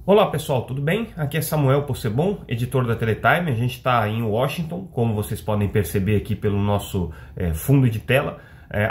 Olá pessoal, tudo bem? Aqui é Samuel Possebon, editor da Teletime. A gente está em Washington, como vocês podem perceber aqui pelo nosso fundo de tela,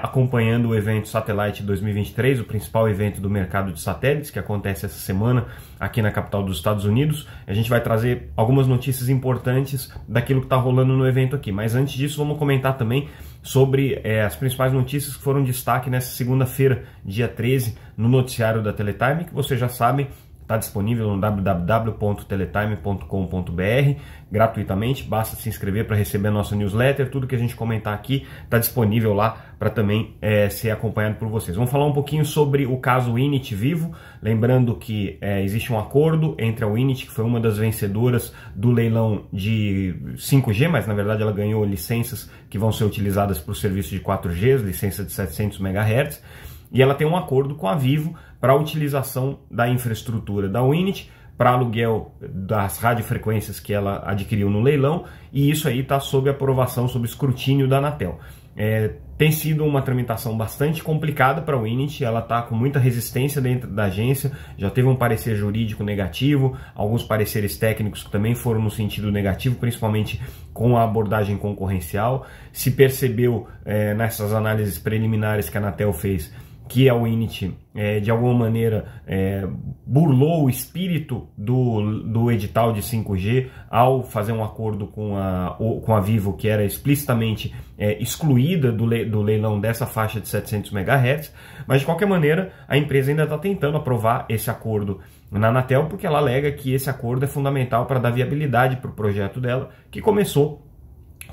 acompanhando o evento Satellite 2023, o principal evento do mercado de satélites que acontece essa semana aqui na capital dos Estados Unidos. A gente vai trazer algumas notícias importantes daquilo que está rolando no evento aqui, mas antes disso vamos comentar também sobre as principais notícias que foram destaque nessa segunda-feira, dia 13, no noticiário da Teletime, que vocês já sabem, está disponível no www.teletime.com.br gratuitamente, basta se inscrever para receber a nossa newsletter. Tudo que a gente comentar aqui está disponível lá para também ser acompanhado por vocês. Vamos falar um pouquinho sobre o caso Init Vivo, lembrando que existe um acordo entre a Init, que foi uma das vencedoras do leilão de 5G, mas na verdade ela ganhou licenças que vão ser utilizadas para o serviço de 4G, licença de 700 MHz, e ela tem um acordo com a Vivo para a utilização da infraestrutura da Init, para aluguel das radiofrequências que ela adquiriu no leilão, e isso aí está sob aprovação, sob escrutínio da Anatel. Tem sido uma tramitação bastante complicada para a Init, ela está com muita resistência dentro da agência, já teve um parecer jurídico negativo, alguns pareceres técnicos que também foram no sentido negativo, principalmente com a abordagem concorrencial. Se percebeu nessas análises preliminares que a Anatel fez que a Init, de alguma maneira, burlou o espírito do edital de 5G ao fazer um acordo com a Vivo, que era explicitamente excluída do leilão dessa faixa de 700 MHz, mas de qualquer maneira a empresa ainda está tentando aprovar esse acordo na Anatel, porque ela alega que esse acordo é fundamental para dar viabilidade para o projeto dela, que começou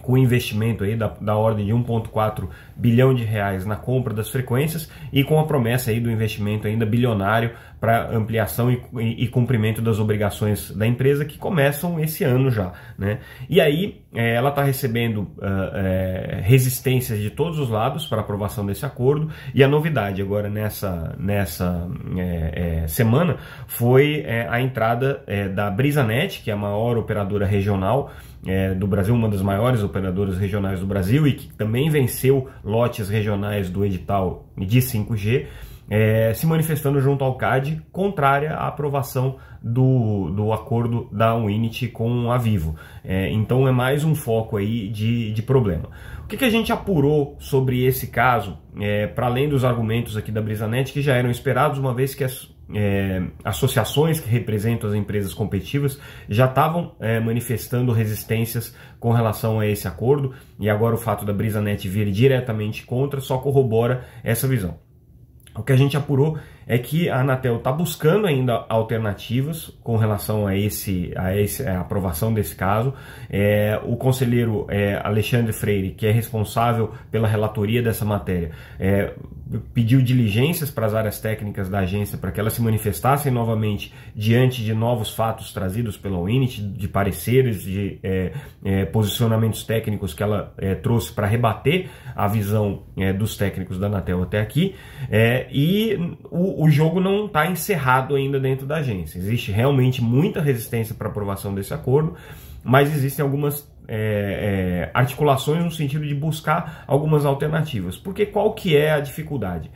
com investimento aí da ordem de 1,4 bilhão de reais na compra das frequências e com a promessa aí do investimento ainda bilionário para ampliação e cumprimento das obrigações da empresa, que começam esse ano já, né? E aí ela está recebendo resistências de todos os lados para aprovação desse acordo, e a novidade agora nessa semana foi a entrada da BrisaNet, que é a maior operadora regional do Brasil, uma das maiores operadoras regionais do Brasil, e que também venceu lotes regionais do edital de 5G, se manifestando junto ao CAD, contrária à aprovação do acordo da Init com a Vivo. Então é mais um foco aí de problema. O que a gente apurou sobre esse caso, para além dos argumentos aqui da BrisaNet, que já eram esperados, uma vez que as associações que representam as empresas competitivas já estavam manifestando resistências com relação a esse acordo, e agora o fato da BrisaNet vir diretamente contra só corrobora essa visão. O que a gente apurou é que a Anatel está buscando ainda alternativas com relação a aprovação desse caso. O conselheiro Alexandre Freire, que é responsável pela relatoria dessa matéria, pediu diligências para as áreas técnicas da agência para que elas se manifestassem novamente diante de novos fatos trazidos pela Init, de pareceres, de posicionamentos técnicos que ela trouxe para rebater a visão dos técnicos da Anatel até aqui, e o jogo não está encerrado ainda dentro da agência. Existe realmente muita resistência para aprovação desse acordo, mas existem algumas articulações no sentido de buscar algumas alternativas. Porque qual que é a dificuldade?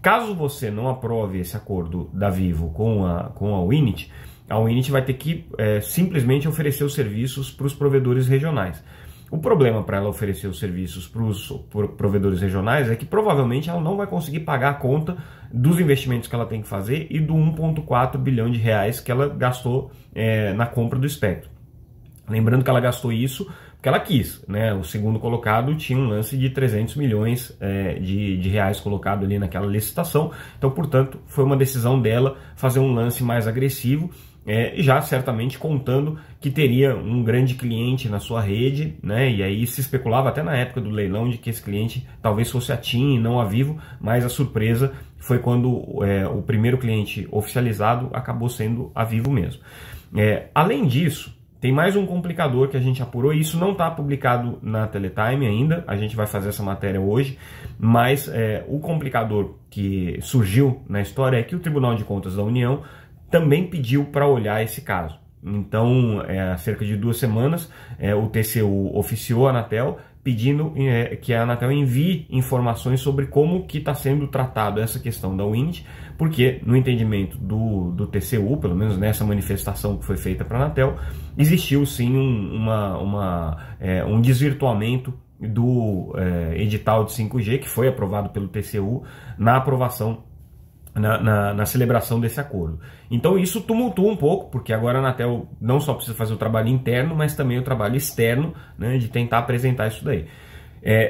Caso você não aprove esse acordo da Vivo com a Init, a Init vai ter que simplesmente oferecer os serviços para os provedores regionais. O problema para ela oferecer os serviços para os provedores regionais é que provavelmente ela não vai conseguir pagar a conta dos investimentos que ela tem que fazer e do 1,4 bilhão de reais que ela gastou na compra do espectro. Lembrando que ela gastou isso porque ela quis, né? O segundo colocado tinha um lance de 300 milhões de reais colocado ali naquela licitação, então, portanto, foi uma decisão dela fazer um lance mais agressivo, já certamente contando que teria um grande cliente na sua rede, né? E aí se especulava até na época do leilão de que esse cliente talvez fosse a TIM e não a Vivo, mas a surpresa foi quando o primeiro cliente oficializado acabou sendo a Vivo mesmo. Além disso, tem mais um complicador que a gente apurou, e isso não está publicado na Teletime ainda, a gente vai fazer essa matéria hoje, mas o complicador que surgiu na história é que o Tribunal de Contas da União também pediu para olhar esse caso. Então, há cerca de 2 semanas, o TCU oficiou a Anatel pedindo que a Anatel envie informações sobre como que está sendo tratado essa questão da Winit, porque no entendimento do TCU, pelo menos nessa manifestação que foi feita para a Anatel, existiu sim um desvirtuamento do edital de 5G, que foi aprovado pelo TCU na aprovação, na celebração desse acordo. Então isso tumultua um pouco, porque agora a Anatel não só precisa fazer o trabalho interno, mas também o trabalho externo, né, de tentar apresentar isso daí.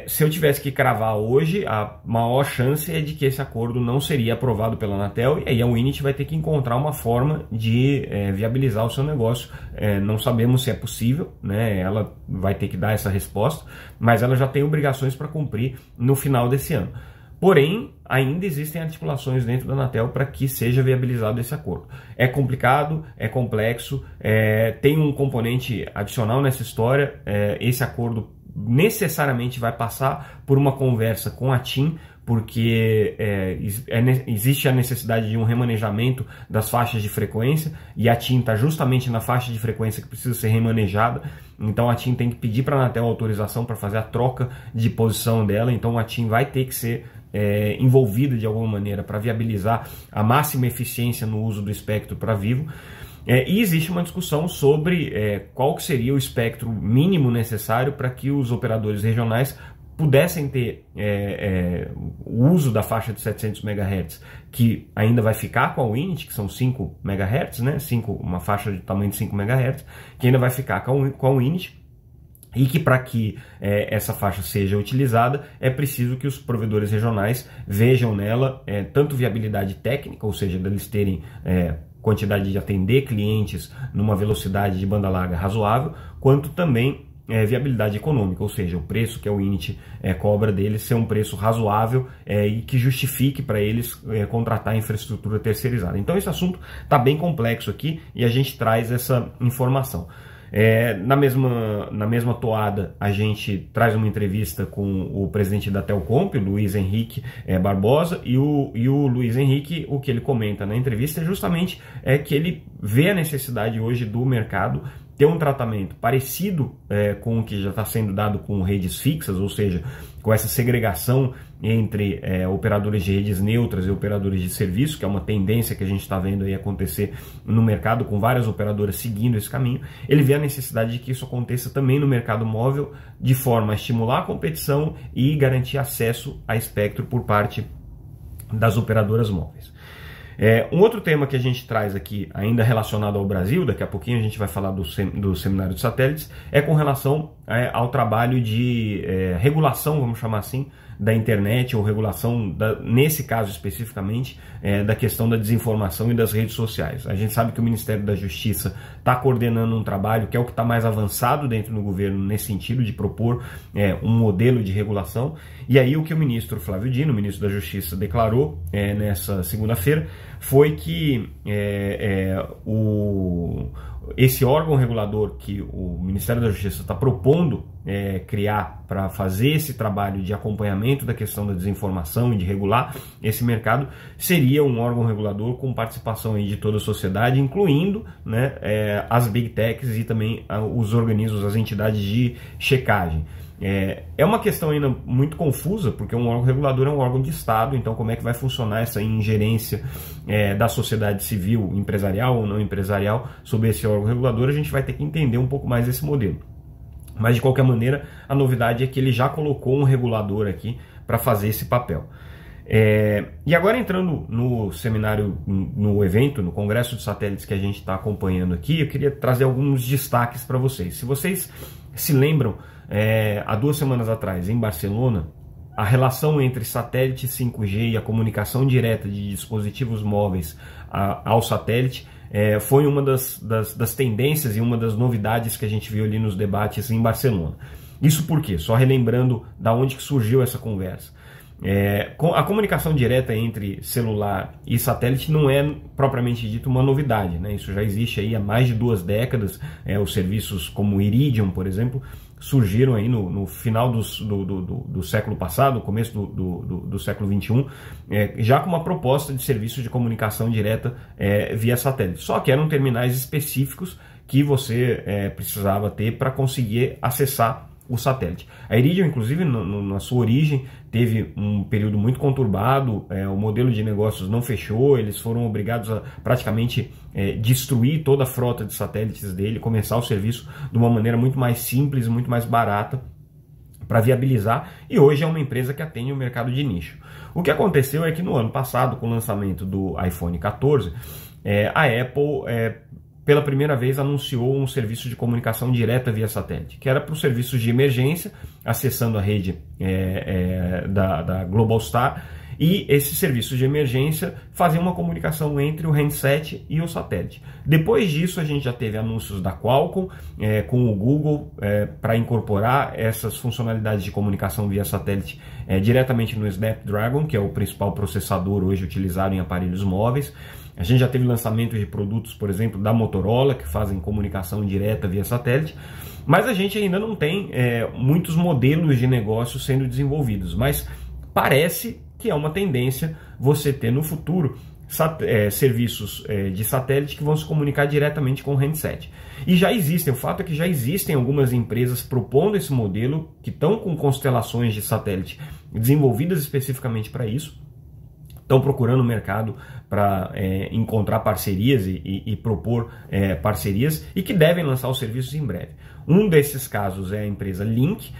Se eu tivesse que cravar hoje, a maior chance é de que esse acordo não seria aprovado pela Anatel, e aí a Winit vai ter que encontrar uma forma de viabilizar o seu negócio. Não sabemos se é possível, né? Ela vai ter que dar essa resposta, mas ela já tem obrigações para cumprir no final desse ano. Porém, ainda existem articulações dentro da Anatel para que seja viabilizado esse acordo. É complicado, é complexo, tem um componente adicional nessa história. Esse acordo necessariamente vai passar por uma conversa com a TIM, porque existe a necessidade de um remanejamento das faixas de frequência, e a TIM está justamente na faixa de frequência que precisa ser remanejada. Então a TIM tem que pedir para a Anatel autorização para fazer a troca de posição dela. Então a TIM vai ter que ser envolvida de alguma maneira para viabilizar a máxima eficiência no uso do espectro para Vivo. E existe uma discussão sobre qual que seria o espectro mínimo necessário para que os operadores regionais pudessem ter o uso da faixa de 700 MHz, que ainda vai ficar com a Winit, que são 5 MHz, né? Uma faixa de tamanho de 5 MHz, que ainda vai ficar com a Winit, e que para que essa faixa seja utilizada é preciso que os provedores regionais vejam nela tanto viabilidade técnica, ou seja, deles terem quantidade de atender clientes numa velocidade de banda larga razoável, quanto também viabilidade econômica, ou seja, o preço que a Winit cobra deles ser um preço razoável e que justifique para eles contratar infraestrutura terceirizada. Então esse assunto está bem complexo aqui e a gente traz essa informação. Na mesma toada, a gente traz uma entrevista com o presidente da Telcomp, o Luiz Henrique Barbosa, e o Luiz Henrique, o que ele comenta na entrevista é justamente que ele vê a necessidade hoje do mercado ter um tratamento parecido com o que já está sendo dado com redes fixas, ou seja, com essa segregação entre operadores de redes neutras e operadores de serviço, que é uma tendência que a gente está vendo aí acontecer no mercado, com várias operadoras seguindo esse caminho. Ele vê a necessidade de que isso aconteça também no mercado móvel, de forma a estimular a competição e garantir acesso a espectro por parte das operadoras móveis. Um outro tema que a gente traz aqui, ainda relacionado ao Brasil, daqui a pouquinho a gente vai falar do seminário de satélites, é com relação ao trabalho de regulação, vamos chamar assim, da internet, ou regulação, nesse caso especificamente, da questão da desinformação e das redes sociais. A gente sabe que o Ministério da Justiça está coordenando um trabalho que é o que está mais avançado dentro do governo nesse sentido de propor um modelo de regulação. E aí o que o ministro Flávio Dino, o ministro da Justiça, declarou nessa segunda-feira foi que esse órgão regulador que o Ministério da Justiça está propondo criar para fazer esse trabalho de acompanhamento da questão da desinformação e de regular esse mercado seria um órgão regulador com participação aí de toda a sociedade, incluindo, né, as big techs e também os organismos, as entidades de checagem. É uma questão ainda muito confusa, porque um órgão regulador é um órgão de Estado, então como é que vai funcionar essa ingerência da sociedade civil, empresarial ou não empresarial, sobre esse órgão regulador? A gente vai ter que entender um pouco mais esse modelo. Mas de qualquer maneira, a novidade é que ele já colocou um regulador aqui para fazer esse papel. E agora entrando no seminário, no evento, no Congresso de Satélites que a gente está acompanhando aqui, eu queria trazer alguns destaques para vocês. Se vocês se lembram, há 2 semanas atrás, em Barcelona, a relação entre satélite 5G e a comunicação direta de dispositivos móveis ao satélite foi uma das tendências e uma das novidades que a gente viu ali nos debates em Barcelona. Isso por quê? Só relembrando da onde que surgiu essa conversa. A comunicação direta entre celular e satélite não é propriamente dito uma novidade, né? Isso já existe aí há mais de 2 décadas. Os serviços como o Iridium, por exemplo, surgiram aí no final do século passado, no começo do século XXI, já com uma proposta de serviço de comunicação direta via satélite. Só que eram terminais específicos que você precisava ter para conseguir acessar o satélite. A Iridium, inclusive, na sua origem, teve um período muito conturbado, o modelo de negócios não fechou, eles foram obrigados a praticamente destruir toda a frota de satélites dele, começar o serviço de uma maneira muito mais simples, muito mais barata, para viabilizar, e hoje é uma empresa que atende o mercado de nicho. O que aconteceu é que no ano passado, com o lançamento do iPhone 14, a Apple, pela primeira vez, anunciou um serviço de comunicação direta via satélite, que era para os serviços de emergência, acessando a rede da Globalstar, e esses serviços de emergência faziam uma comunicação entre o handset e o satélite. Depois disso, a gente já teve anúncios da Qualcomm com o Google para incorporar essas funcionalidades de comunicação via satélite diretamente no Snapdragon, que é o principal processador hoje utilizado em aparelhos móveis. A gente já teve lançamento de produtos, por exemplo, da Motorola, que fazem comunicação direta via satélite, mas a gente ainda não tem muitos modelos de negócio sendo desenvolvidos, mas parece que é uma tendência você ter no futuro serviços de satélite que vão se comunicar diretamente com o handset. E já existem, o fato é que já existem algumas empresas propondo esse modelo, que estão com constelações de satélite desenvolvidas especificamente para isso, estão procurando o mercado para encontrar parcerias e propor parcerias, e que devem lançar os serviços em breve. Um desses casos é a empresa Link,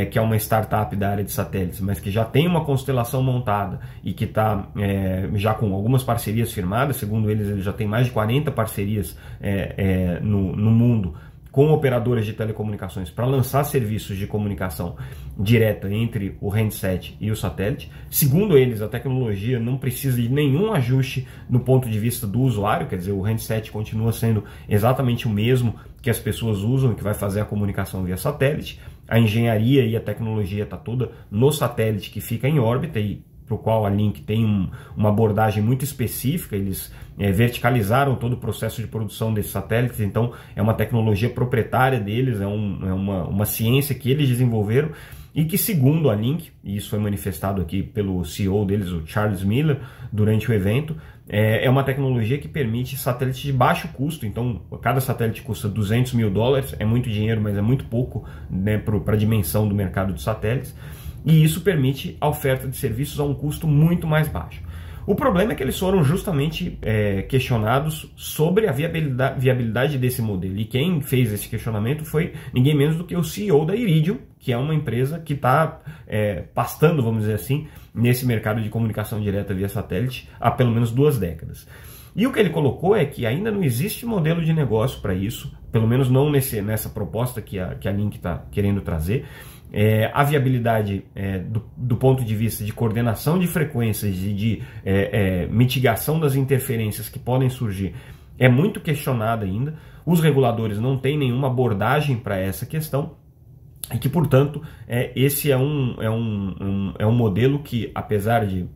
que é uma startup da área de satélites, mas que já tem uma constelação montada e que está já com algumas parcerias firmadas. Segundo eles, ele já tem mais de 40 parcerias no mundo com operadoras de telecomunicações para lançar serviços de comunicação direta entre o handset e o satélite. Segundo eles, a tecnologia não precisa de nenhum ajuste no ponto de vista do usuário, quer dizer, o handset continua sendo exatamente o mesmo que as pessoas usam, que vai fazer a comunicação via satélite. A engenharia e a tecnologia está toda no satélite que fica em órbita, e para o qual a Link tem uma abordagem muito específica. Eles verticalizaram todo o processo de produção desses satélites, então é uma tecnologia proprietária deles, é uma ciência que eles desenvolveram, e que, segundo a Link, e isso foi manifestado aqui pelo CEO deles, o Charles Miller, durante o evento, é uma tecnologia que permite satélites de baixo custo. Então, cada satélite custa $200 mil, é muito dinheiro, mas é muito pouco, né, para a dimensão do mercado de satélites, e isso permite a oferta de serviços a um custo muito mais baixo. O problema é que eles foram justamente questionados sobre a viabilidade desse modelo, e quem fez esse questionamento foi ninguém menos do que o CEO da Iridium, que é uma empresa que está pastando, vamos dizer assim, nesse mercado de comunicação direta via satélite há pelo menos 2 décadas. E o que ele colocou é que ainda não existe modelo de negócio para isso, pelo menos não nessa proposta que a Link está querendo trazer. A viabilidade do ponto de vista de coordenação de frequências e de mitigação das interferências que podem surgir é muito questionada ainda. Os reguladores não têm nenhuma abordagem para essa questão, e que, portanto, esse é um modelo que, apesar de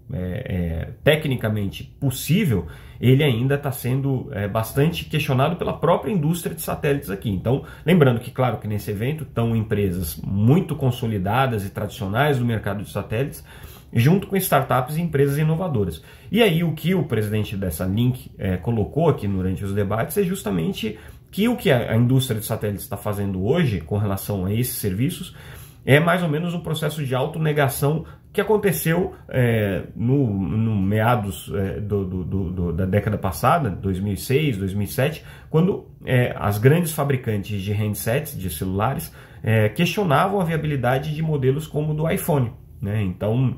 tecnicamente possível, ele ainda está sendo bastante questionado pela própria indústria de satélites aqui. Então, lembrando que, claro, que nesse evento estão empresas muito consolidadas e tradicionais do mercado de satélites, junto com startups e empresas inovadoras. E aí, o que o presidente dessa Link colocou aqui durante os debates é justamente que o que a indústria de satélites está fazendo hoje com relação a esses serviços é mais ou menos um processo de autonegação que aconteceu no meados da década passada, 2006, 2007, quando as grandes fabricantes de handsets, de celulares, questionavam a viabilidade de modelos como o do iPhone. Né? Então,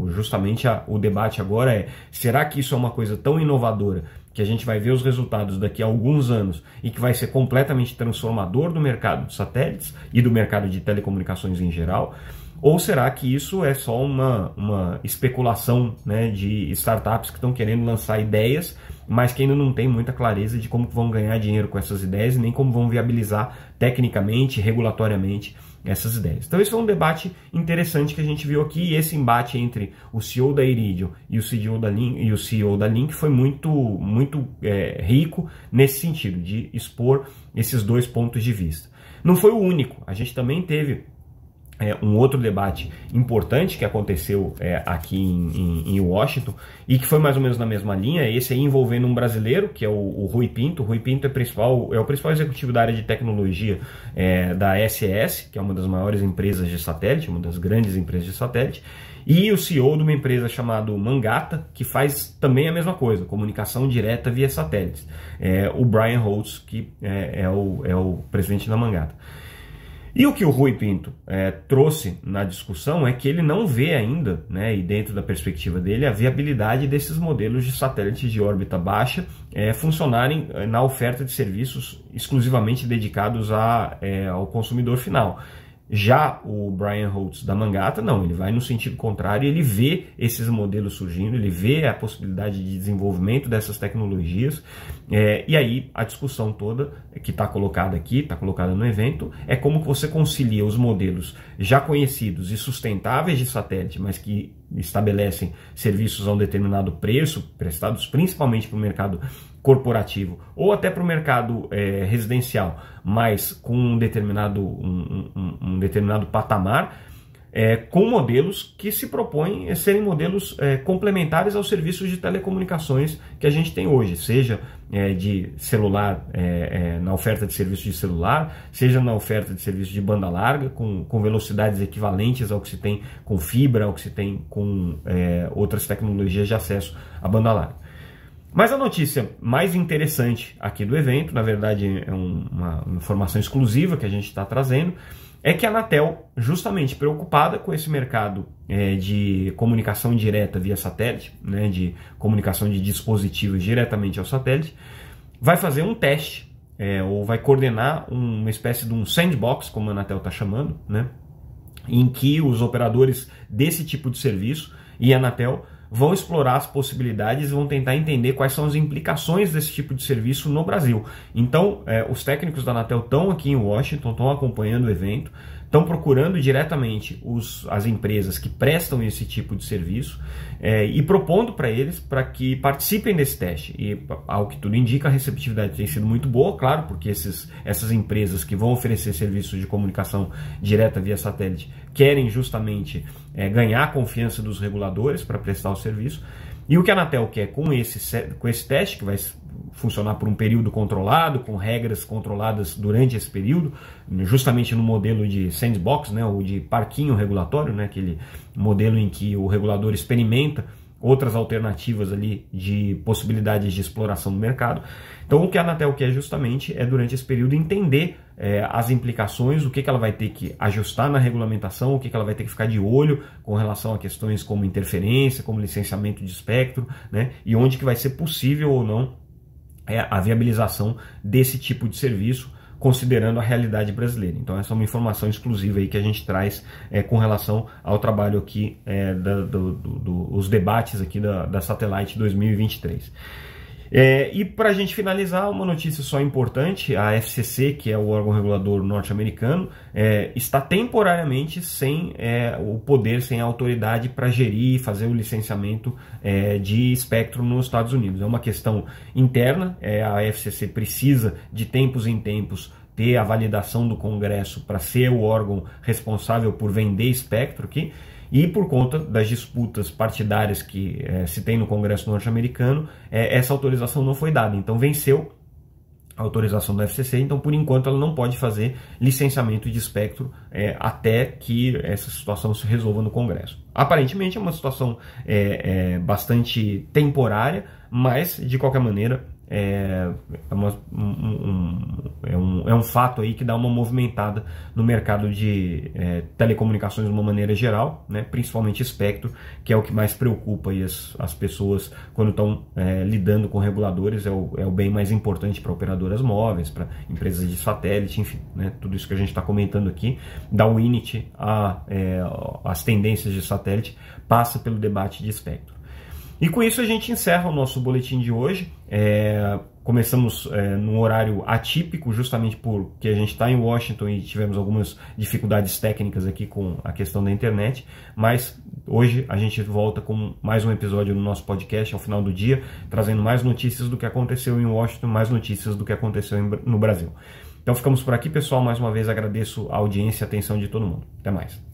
justamente o debate agora é: será que isso é uma coisa tão inovadora que a gente vai ver os resultados daqui a alguns anos e que vai ser completamente transformador do mercado de satélites e do mercado de telecomunicações em geral? Ou será que isso é só uma especulação, né, de startups que estão querendo lançar ideias, mas que ainda não tem muita clareza de como vão ganhar dinheiro com essas ideias, nem como vão viabilizar tecnicamente, regulatoriamente essas ideias? Então esse foi um debate interessante que a gente viu aqui, e esse embate entre o CEO da Iridium e o CEO da Link foi muito rico nesse sentido, de expor esses dois pontos de vista. Não foi o único, a gente também teve um outro debate importante que aconteceu aqui em Washington e que foi mais ou menos na mesma linha, esse aí envolvendo um brasileiro, que é o Rui Pinto. O Rui Pinto é o principal executivo da área de tecnologia da SES, que é uma das maiores empresas de satélite, uma das grandes empresas de satélite, e o CEO de uma empresa chamada Mangata, que faz também a mesma coisa, comunicação direta via satélites. O Brian Holtz, que é o presidente da Mangata. E o que o Rui Pinto trouxe na discussão é que ele não vê ainda, né, e dentro da perspectiva dele, a viabilidade desses modelos de satélites de órbita baixa funcionarem na oferta de serviços exclusivamente dedicados ao consumidor final. Já o Brian Holtz da Mangata, não, ele vai no sentido contrário, ele vê esses modelos surgindo, ele vê a possibilidade de desenvolvimento dessas tecnologias, e aí a discussão toda que está colocada aqui, está colocada no evento, é como você concilia os modelos já conhecidos e sustentáveis de satélite, mas que estabelecem serviços a um determinado preço, prestados principalmente para o mercado corporativo ou até para o mercado residencial, mas com um determinado patamar, com modelos que se propõem a serem modelos complementares aos serviços de telecomunicações que a gente tem hoje, seja de celular, na oferta de serviços de celular, seja na oferta de serviços de banda larga, com velocidades equivalentes ao que se tem com fibra, ao que se tem com outras tecnologias de acesso à banda larga. Mas a notícia mais interessante aqui do evento, na verdade é uma informação exclusiva que a gente está trazendo, é que a Anatel, justamente preocupada com esse mercado de comunicação direta via satélite, né, de comunicação de dispositivos diretamente ao satélite, vai fazer um teste, ou vai coordenar uma espécie de um sandbox, como a Anatel está chamando, né, em que os operadores desse tipo de serviço e a Anatel vão explorar as possibilidades e vão tentar entender quais são as implicações desse tipo de serviço no Brasil. Então, os técnicos da Anatel estão aqui em Washington, estão acompanhando o evento, estão procurando diretamente as empresas que prestam esse tipo de serviço e propondo para eles para que participem desse teste. E, ao que tudo indica, a receptividade tem sido muito boa, claro, porque essas empresas que vão oferecer serviços de comunicação direta via satélite querem justamente ganhar a confiança dos reguladores para prestar o serviço. E o que a Anatel quer com esse teste, que vai funcionar por um período controlado, com regras controladas durante esse período, justamente no modelo de sandbox, né, ou de parquinho regulatório, né, aquele modelo em que o regulador experimenta outras alternativas ali de possibilidades de exploração do mercado. Então o que a Anatel quer justamente é, durante esse período, entender as implicações, o que ela vai ter que ajustar na regulamentação, o que ela vai ter que ficar de olho com relação a questões como interferência, como licenciamento de espectro, né, e onde que vai ser possível ou não a viabilização desse tipo de serviço, considerando a realidade brasileira. Então essa é uma informação exclusiva aí que a gente traz com relação ao trabalho aqui, os debates aqui da Satellite 2023. E para a gente finalizar, uma notícia só importante: a FCC, que é o órgão regulador norte-americano, está temporariamente sem o poder, sem a autoridade para gerir e fazer o licenciamento de espectro nos Estados Unidos. É uma questão interna, a FCC precisa de tempos em tempos ter a validação do Congresso para ser o órgão responsável por vender espectro aqui. E por conta das disputas partidárias que se tem no Congresso norte-americano, essa autorização não foi dada. Então venceu a autorização da FCC, então por enquanto ela não pode fazer licenciamento de espectro até que essa situação se resolva no Congresso. Aparentemente é uma situação bastante temporária, mas de qualquer maneira é um fato aí que dá uma movimentada no mercado de telecomunicações de uma maneira geral, né, principalmente espectro, que é o que mais preocupa aí as pessoas quando estão lidando com reguladores. É o bem mais importante para operadoras móveis, para empresas de satélite, enfim, né, tudo isso que a gente está comentando aqui, da Winit às tendências de satélite, passa pelo debate de espectro. E com isso a gente encerra o nosso boletim de hoje. Começamos num horário atípico, justamente porque a gente está em Washington e tivemos algumas dificuldades técnicas aqui com a questão da internet, mas hoje a gente volta com mais um episódio no nosso podcast ao final do dia, trazendo mais notícias do que aconteceu em Washington, mais notícias do que aconteceu no Brasil. Então ficamos por aqui, pessoal. Mais uma vez agradeço a audiência e a atenção de todo mundo. Até mais.